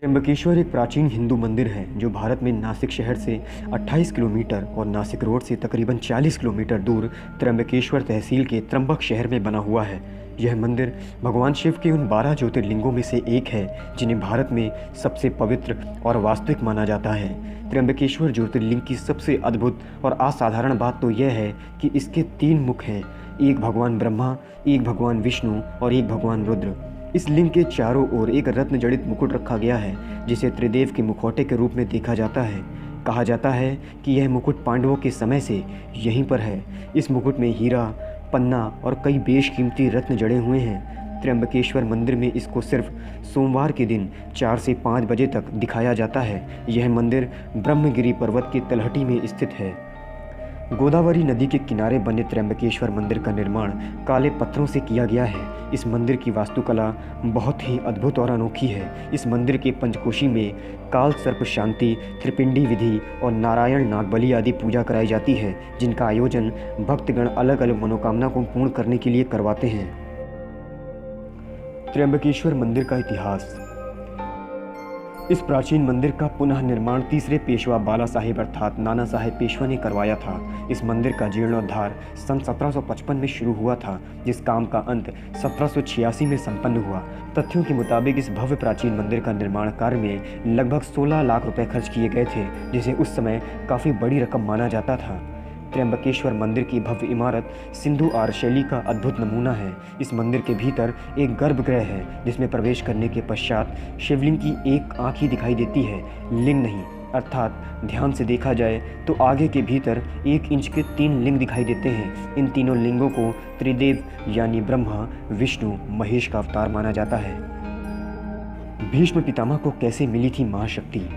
त्र्यंबकेश्वर एक प्राचीन हिंदू मंदिर है जो भारत में नासिक शहर से 28 किलोमीटर और नासिक रोड से तकरीबन 40 किलोमीटर दूर त्र्यंबकेश्वर तहसील के त्र्यंबक शहर में बना हुआ है। यह मंदिर भगवान शिव के उन 12 ज्योतिर्लिंगों में से एक है जिन्हें भारत में सबसे पवित्र और वास्तविक माना जाता है। त्र्यंबकेश्वर ज्योतिर्लिंग की सबसे अद्भुत और असाधारण बात तो यह है कि इसके 3 मुख हैं, एक भगवान ब्रह्मा, एक भगवान विष्णु और एक भगवान रुद्र। इस लिंग के चारों ओर एक रत्न जड़ित मुकुट रखा गया है जिसे त्रिदेव के मुखौटे के रूप में देखा जाता है। कहा जाता है कि यह मुकुट पांडवों के समय से यहीं पर है। इस मुकुट में हीरा, पन्ना और कई बेशकीमती रत्न जड़े हुए हैं। त्र्यंबकेश्वर मंदिर में इसको सिर्फ सोमवार के दिन 4 से 5 बजे तक दिखाया जाता है। यह मंदिर ब्रह्मगिरी पर्वत की तलहटी में स्थित है। गोदावरी नदी के किनारे बने त्र्यंबकेश्वर मंदिर का निर्माण काले पत्थरों से किया गया है। इस मंदिर की वास्तुकला बहुत ही अद्भुत और अनोखी है। इस मंदिर के पंचकोशी में काल सर्प शांति, त्रिपिंडी विधि और नारायण नागबली आदि पूजा कराई जाती है, जिनका आयोजन भक्तगण अलग अलग मनोकामना को पूर्ण करने के लिए करवाते हैं। त्र्यंबकेश्वर मंदिर का इतिहास। इस प्राचीन मंदिर का पुनः निर्माण तीसरे पेशवा बाला साहेब अर्थात नाना साहेब पेशवा ने करवाया था। इस मंदिर का जीर्णोद्धार सन 1755 में शुरू हुआ था, जिस काम का अंत 1786 में संपन्न हुआ। तथ्यों के मुताबिक इस भव्य प्राचीन मंदिर का निर्माण कार्य में लगभग 16 लाख रुपए खर्च किए गए थे, जिसे उस समय काफ़ी बड़ी रकम माना जाता था। त्र्यंबकेश्वर मंदिर की भव्य इमारत सिंधु आर्य शैली का अद्भुत नमूना है। इस मंदिर के भीतर एक गर्भगृह है जिसमें प्रवेश करने के पश्चात शिवलिंग की एक आँख ही दिखाई देती है, लिंग नहीं। अर्थात ध्यान से देखा जाए तो आगे के भीतर 1 इंच के 3 लिंग दिखाई देते हैं। इन तीनों लिंगों को त्रिदेव यानी ब्रह्मा, विष्णु, महेश का अवतार माना जाता है। भीष्म पितामह को कैसे मिली थी महाशक्ति।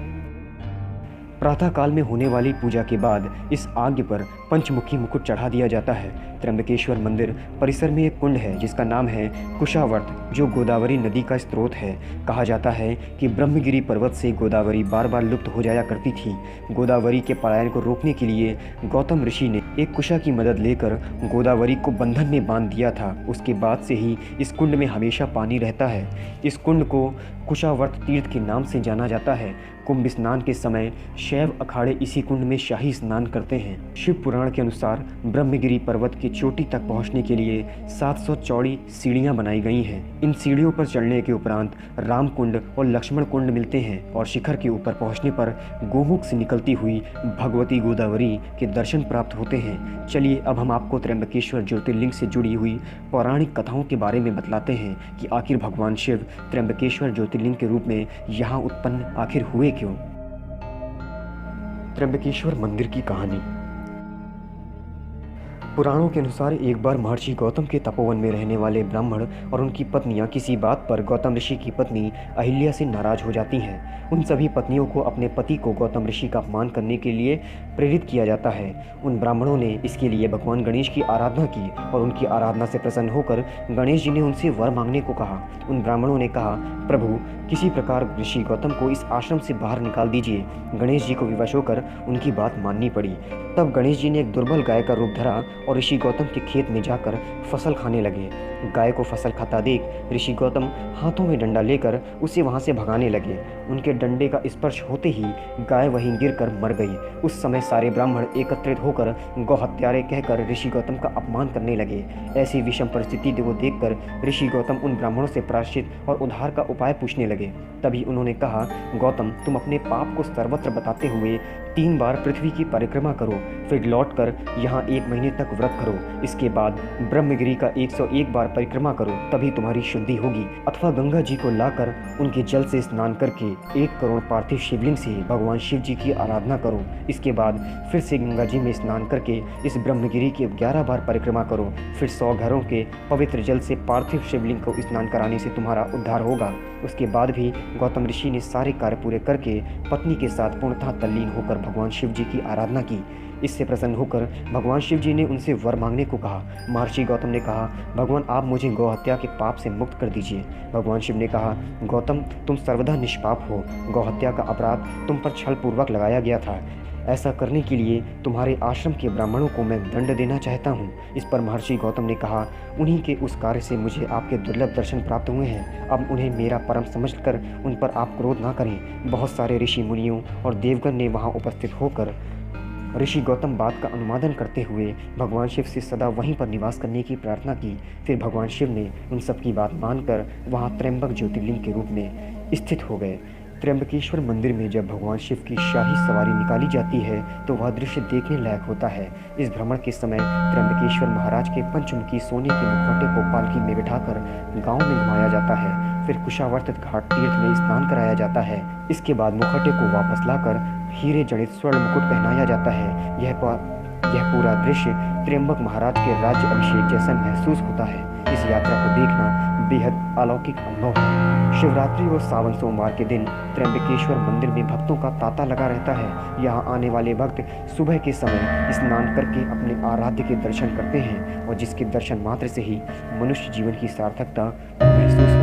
प्रातः काल में होने वाली पूजा के बाद इस आज्ञ पर पंचमुखी मुकुट चढ़ा दिया जाता है। त्र्यंबकेश्वर मंदिर परिसर में एक कुंड है जिसका नाम है कुशावर्त, जो गोदावरी नदी का स्रोत है। कहा जाता है कि ब्रह्मगिरी पर्वत से गोदावरी बार बार लुप्त हो जाया करती थी। गोदावरी के पलायन को रोकने के लिए गौतम ऋषि ने एक कुशा की मदद लेकर गोदावरी को बंधन में बांध दिया था। उसके बाद से ही इस कुंड में हमेशा पानी रहता है। इस कुंड को कुशावर्त तीर्थ के नाम से जाना जाता है। कुंभ स्नान के समय शैव अखाड़े इसी कुंड में शाही स्नान करते हैं। शिव पुराण के अनुसार ब्रह्मगिरी पर्वत की चोटी तक पहुंचने के लिए 700 चौड़ी सीढ़ियां बनाई गई हैं। इन सीढ़ियों पर चढ़ने के उपरांत राम कुंड और लक्ष्मण कुंड मिलते हैं और शिखर के ऊपर पहुंचने पर गोमुख से निकलती हुई भगवती गोदावरी के दर्शन प्राप्त होते हैं। चलिए अब हम आपको त्र्यंबकेश्वर ज्योतिर्लिंग से जुड़ी हुई पौराणिक कथाओं के बारे में बतलाते हैं कि आखिर भगवान शिव त्र्यंबकेश्वर ज्योतिर्लिंग के रूप में यहाँ उत्पन्न आखिर हुए क्यों। त्र्यंबकेश्वर मंदिर की कहानी। पुराणों के अनुसार एक बार महर्षि गौतम के तपोवन में रहने वाले ब्राह्मण और उनकी पत्नियां किसी बात पर गौतम ऋषि की पत्नी अहिल्या से नाराज हो जाती हैं। उन सभी पत्नियों को अपने पति को गौतम ऋषि का अपमान करने के लिए प्रेरित किया जाता है। उन ब्राह्मणों ने इसके लिए भगवान गणेश की आराधना की और उनकी आराधना से प्रसन्न होकर गणेश जी ने उनसे वर मांगने को कहा। उन ब्राह्मणों ने कहा, प्रभु किसी प्रकार ऋषि गौतम को इस आश्रम से बाहर निकाल दीजिए। गणेश जी को विवश होकर उनकी बात माननी पड़ी। तब गणेश जी ने एक दुर्बल गाय का रूप धरा और ऋषि गौतम के खेत में जाकर फसल खाने लगे। गाय को फसल खाता देख ऋषि गौतम हाथों में डंडा लेकर उसे वहां से भगाने लगे। उनके डंडे का स्पर्श होते ही गाय वहीं गिरकर मर गई। उस समय सारे ब्राह्मण एकत्रित होकर गौ हत्यारे कहकर ऋषि गौतम का अपमान करने लगे। ऐसी विषम परिस्थिति को देखकर ऋषि गौतम उन ब्राह्मणों से प्रायश्चित और उद्धार का उपाय पूछने लगे। तभी उन्होंने कहा, गौतम तुम अपने पाप को सर्वत्र बताते हुए 3 बार पृथ्वी की परिक्रमा करो, फिर लौटकर यहाँ 1 महीने तक व्रत करो। इसके बाद ब्रह्मगिरी का 101 बार परिक्रमा करो, तभी तुम्हारी शुद्धि होगी। अथवा गंगा जी को लाकर उनके जल से स्नान करके 1 करोड़ पार्थिव शिवलिंग से भगवान शिव जी की आराधना करो। इसके बाद फिर से गंगा जी में स्नान करके इस ब्रह्मगिरी की 11 बार परिक्रमा करो। फिर 100 घरों के पवित्र जल से पार्थिव शिवलिंग को स्नान कराने से तुम्हारा उद्धार होगा। उसके बाद भी गौतम ऋषि ने सारे कार्य पूरे करके पत्नी के साथ पूर्णतः तल्लीन होकर भगवान शिव जी की आराधना की। इससे प्रसन्न होकर भगवान शिव जी ने उनसे वर मांगने को कहा। महर्षि गौतम ने कहा, भगवान आप मुझे गौ हत्या के पाप से मुक्त कर दीजिए। भगवान शिव ने कहा, गौतम तुम सर्वदा निष्पाप हो। गौ हत्या का अपराध तुम पर छल पूर्वक लगाया गया था। ऐसा करने के लिए तुम्हारे आश्रम के ब्राह्मणों को मैं दंड देना चाहता हूँ। इस पर महर्षि गौतम ने कहा, उन्हीं के उस कार्य से मुझे आपके दुर्लभ दर्शन प्राप्त हुए हैं। अब उन्हें मेरा परम समझकर उन पर आप क्रोध ना करें। बहुत सारे ऋषि मुनियों और देवगण ने वहाँ उपस्थित होकर ऋषि गौतम बात का अनुमोदन करते हुए भगवान शिव से सदा वहीं पर निवास करने की प्रार्थना की। फिर भगवान शिव ने उन सब की बात मानकर वहाँ त्र्यंबक ज्योतिर्लिंग के रूप में स्थित हो गए। त्र्यंबकेश्वर मंदिर में जब भगवान शिव की शाही सवारी निकाली जाती है तो वह दृश्य देखने लायक होता है। इस भ्रमण के समय त्र्यंबकेश्वर महाराज के पंचमुखी सोने के मुखौटे को पालकी में बिठाकर गांव में घुमाया जाता है। फिर कुशावर्त घाट तीर्थ में स्नान कराया जाता है। इसके बाद मुखौटे को वापस लाकर हीरे जड़ित स्वर्ण मुकुट पहनाया जाता है। यह पूरा दृश्य त्र्यंबक महाराज के राज्य अभिषेक जैसा महसूस होता है। इस यात्रा को देखना बेहद अलौकिक अनुभव है। शिवरात्रि और सावन सोमवार के दिन त्र्यंबकेश्वर मंदिर में भक्तों का तांता लगा रहता है। यहाँ आने वाले भक्त सुबह के समय स्नान करके अपने आराध्य के दर्शन करते हैं और जिसके दर्शन मात्र से ही मनुष्य जीवन की सार्थकता महसूस